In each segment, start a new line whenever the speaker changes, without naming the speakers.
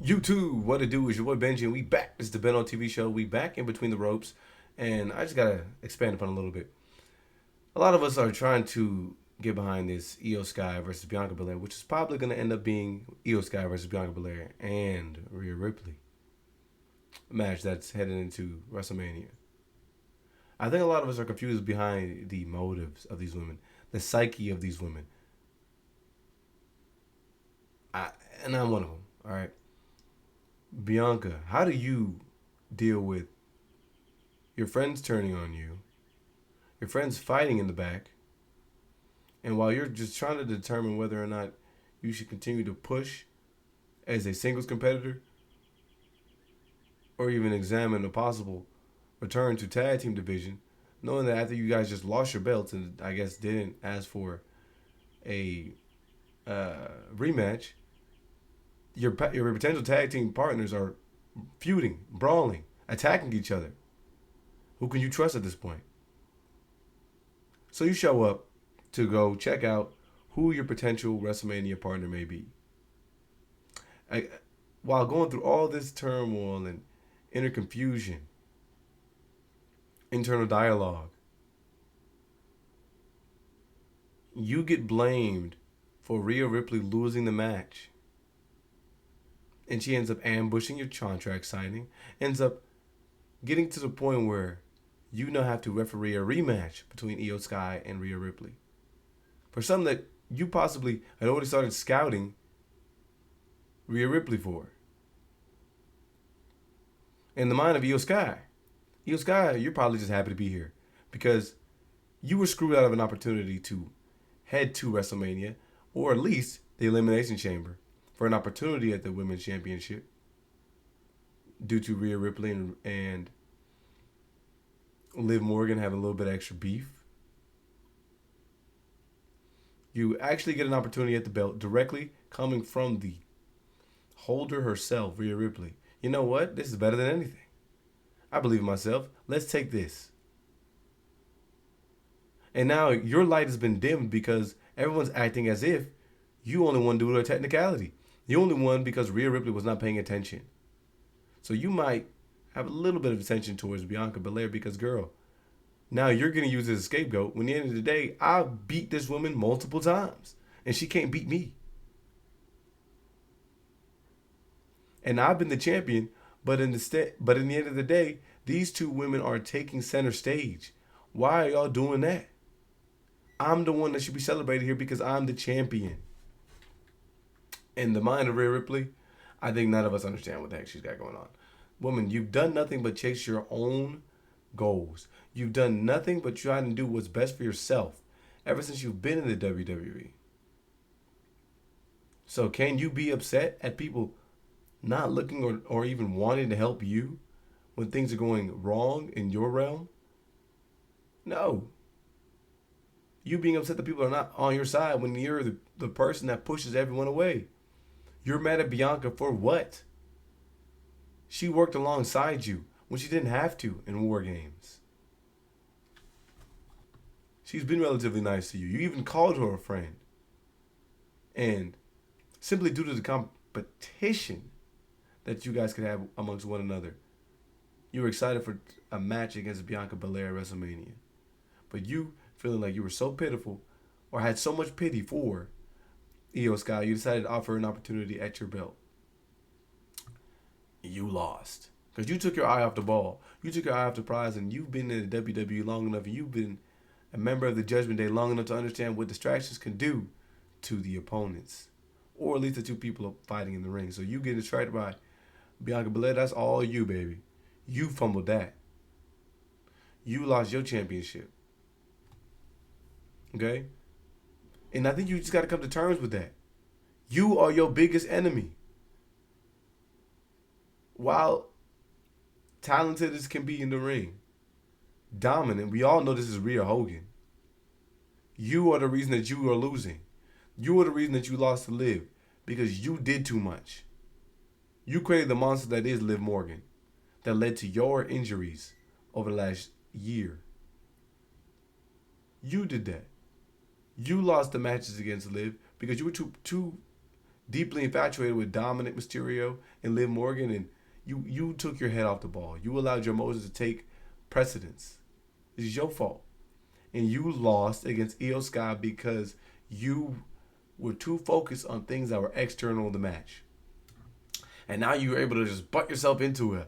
YouTube, what it do is your boy Benji, and we back. This is the Ben on TV show. We back in between the ropes, and I just gotta expand upon a little bit. A lot of us are trying to get behind this Iyo Sky versus Bianca Belair, which is probably gonna end up being Iyo Sky versus Bianca Belair and Rhea Ripley match that's headed into WrestleMania. I think a lot of us are confused behind the motives of these women, the psyche of these women. I, and I'm one of them. All right, Bianca, how do you deal with your friends turning on you, your friends fighting in the back, and while you're just trying to determine whether or not you should continue to push as a singles competitor or even examine a possible return to tag team division, knowing that after you guys just lost your belts and I guess didn't ask for a rematch, your potential tag team partners are feuding, brawling, attacking each other. Who can you trust at this point? So you show up to go check out who your potential WrestleMania partner may be. I, while going through all this turmoil and inner confusion, internal dialogue, you get blamed for Rhea Ripley losing the match. And she ends up ambushing your contract signing, ends up getting to the point where you now have to referee a rematch between Iyo Sky and Rhea Ripley. For something that you possibly had already started scouting Rhea Ripley for. In the mind of Iyo Sky, you're probably just happy to be here because you were screwed out of an opportunity to head to WrestleMania or at least the Elimination Chamber for an opportunity at the Women's Championship due to Rhea Ripley and Liv Morgan having a little bit of extra beef. You actually get an opportunity at the belt directly coming from the holder herself, Rhea Ripley. You know what? This is better than anything. I believe in myself. Let's take this. And now your light has been dimmed because everyone's acting as if you only won due to a technicality. You only won because Rhea Ripley was not paying attention. So you might have a little bit of attention towards Bianca Belair because, girl, now you're going to use it as a scapegoat. When at the end of the day, I beat this woman multiple times, and she can't beat me. And I've been the champion, but in the end of the day, these two women are taking center stage. Why are y'all doing that? I'm the one that should be celebrated here because I'm the champion. In the mind of Rhea Ripley, I think none of us understand what the heck she's got going on. Woman, you've done nothing but chase your own goals. You've done nothing but try to do what's best for yourself ever since you've been in the WWE. So can you be upset at people not looking or even wanting to help you when things are going wrong in your realm? No. You being upset that people are not on your side when you're the person that pushes everyone away. You're mad at Bianca for what? She worked alongside you when she didn't have to in War Games. She's been relatively nice to you. You even called her a friend. And simply due to the competition that you guys could have amongst one another, you were excited for a match against Bianca Belair at WrestleMania. But you, feeling like you were so pitiful or had so much pity for Iyo Sky, you decided to offer an opportunity at your belt. You lost. Because you took your eye off the ball. You took your eye off the prize, and you've been in the WWE long enough, and you've been a member of the Judgment Day long enough to understand what distractions can do to the opponents. Or at least the two people fighting in the ring. So you get distracted by Bianca Belair, that's all you, baby. You fumbled that. You lost your championship. Okay? And I think you just got to come to terms with that. You are your biggest enemy. While talented as can be in the ring, dominant, we all know this is Rhea Hogan. You are the reason that you are losing. You are the reason that you lost to Liv because you did too much. You created the monster that is Liv Morgan that led to your injuries over the last year. You did that. You lost the matches against Liv because you were too deeply infatuated with Dominic Mysterio and Liv Morgan, and you took your head off the ball. You allowed your emotions to take precedence. This is your fault. And you lost against Iyo Sky because you were too focused on things that were external to the match. And now you were able to just butt yourself into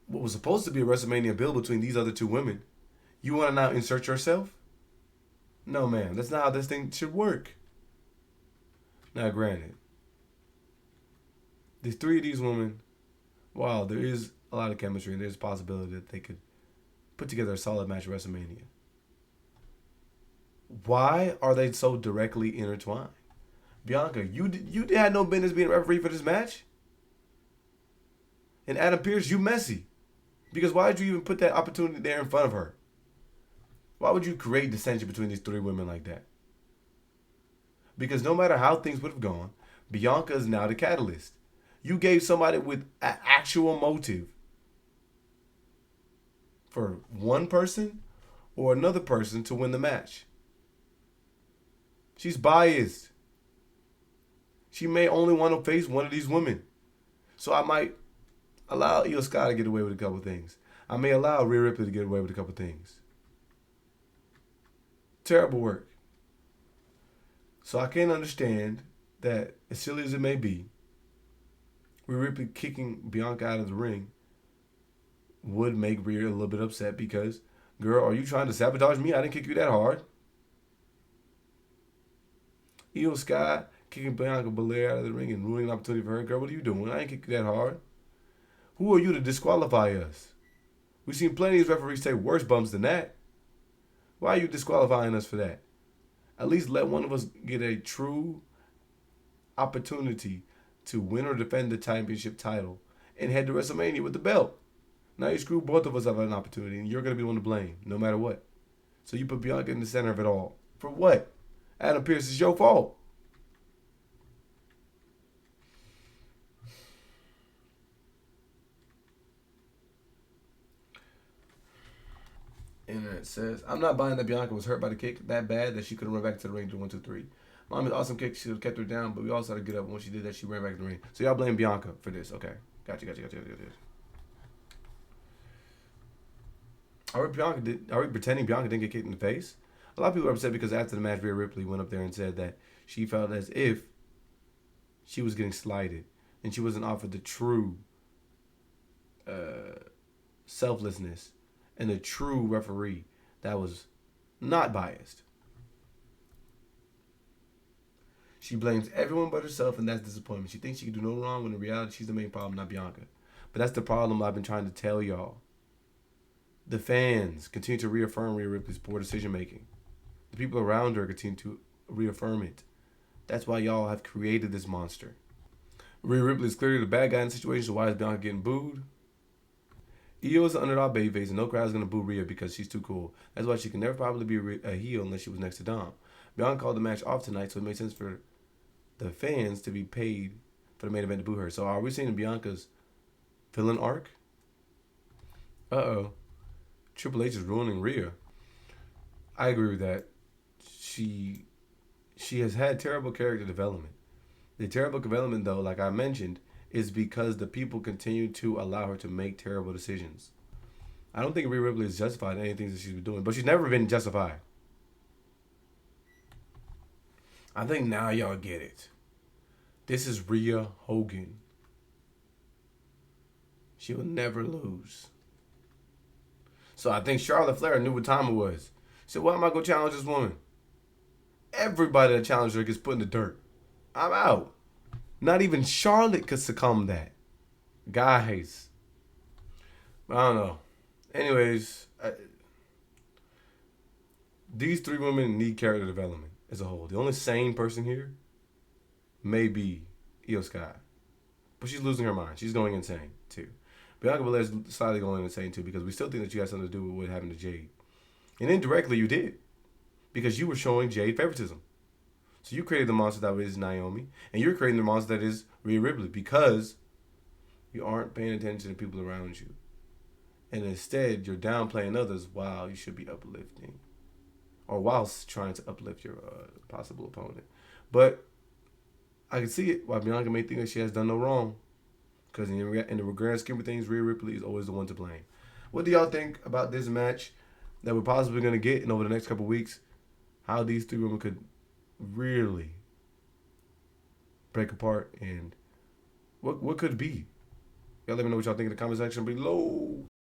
what was supposed to be a WrestleMania build between these other two women. You want to now insert yourself? No, man. That's not how this thing should work. Now, granted, the three of these women, while there is a lot of chemistry and there's a possibility that they could put together a solid match at WrestleMania, why are they so directly intertwined? Bianca, you had no business being a referee for this match. And Adam Pearce, you messy. Because why did you even put that opportunity there in front of her? Why would you create dissension between these three women like that? Because no matter how things would have gone, Bianca is now the catalyst. You gave somebody with an actual motive for one person or another person to win the match. She's biased. She may only want to face one of these women. So I might allow Iyo Sky to get away with a couple things. I may allow Rhea Ripley to get away with a couple things. Terrible work. So I can't understand that, as silly as it may be, Rhea Ripley kicking Bianca out of the ring would make Rhea a little bit upset because, girl, are you trying to sabotage me? I didn't kick you that hard. Iyo Sky kicking Bianca Belair out of the ring and ruining an opportunity for her. Girl, what are you doing? I ain't kick you that hard. Who are you to disqualify us? We've seen plenty of referees take worse bumps than that. Why are you disqualifying us for that? At least let one of us get a true opportunity to win or defend the championship title and head to WrestleMania with the belt. Now you screw both of us out of an opportunity and you're going to be the one to blame, no matter what. So you put Bianca in the center of it all. For what? Adam Pearce, it's your fault. Internet says, I'm not buying that Bianca was hurt by the kick that bad that she couldn't run back to the ring to 1-2-3. Mommy's awesome kick. She would have kept her down, but we also had to get up. When she did that, she ran back to the ring. So y'all blame Bianca for this. Okay. Gotcha. Are we pretending Bianca didn't get kicked in the face? A lot of people are upset because after the match, Rhea Ripley went up there and said that she felt as if she was getting slighted and she wasn't offered the true selflessness and the true referee that was not biased. She blames everyone but herself, and that's disappointment. She thinks she can do no wrong when in reality she's the main problem, not Bianca. But that's the problem I've been trying to tell y'all. The fans continue to reaffirm Rhea Ripley's poor decision making. The people around her continue to reaffirm it. That's why y'all have created this monster. Rhea Ripley is clearly the bad guy in the situation, so why is Bianca getting booed? Iyo is an underdog babyface, and no crowd is going to boo Rhea because she's too cool. That's why she can never probably be a heel unless she was next to Dom. Bianca called the match off tonight, so it made sense for the fans to be paid for the main event to boo her. So are we seeing Bianca's villain arc? Uh-oh. Triple H is ruining Rhea. I agree with that. She has had terrible character development. The terrible development, though, like I mentioned, is because the people continue to allow her to make terrible decisions. I don't think Rhea Ripley is justified in anything that she's been doing, but she's never been justified. I think now y'all get it. This is Rhea Hogan. She will never lose. So I think Charlotte Flair knew what time it was. She said, why am I going to challenge this woman? Everybody that challenged her gets put in the dirt. I'm out. Not even Charlotte could succumb to that. Guys. I don't know. Anyways, these three women need character development as a whole. The only sane person here may be Iyo Sky. But she's losing her mind. She's going insane, too. Bianca Belair is slightly going insane, too, because we still think that you had something to do with what happened to Jade. And indirectly, you did. Because you were showing Jade favoritism. So you created the monster that is Naomi, and you're creating the monster that is Rhea Ripley because you aren't paying attention to people around you. And instead, you're downplaying others while you should be uplifting. Or whilst trying to uplift your possible opponent. But I can see it why Bianca may think that she has done no wrong. Because in the grand scheme of things, Rhea Ripley is always the one to blame. What do y'all think about this match that we're possibly going to get in over the next couple weeks? How these three women could really break apart and what could be? Y'all let me know what y'all think in the comment section below.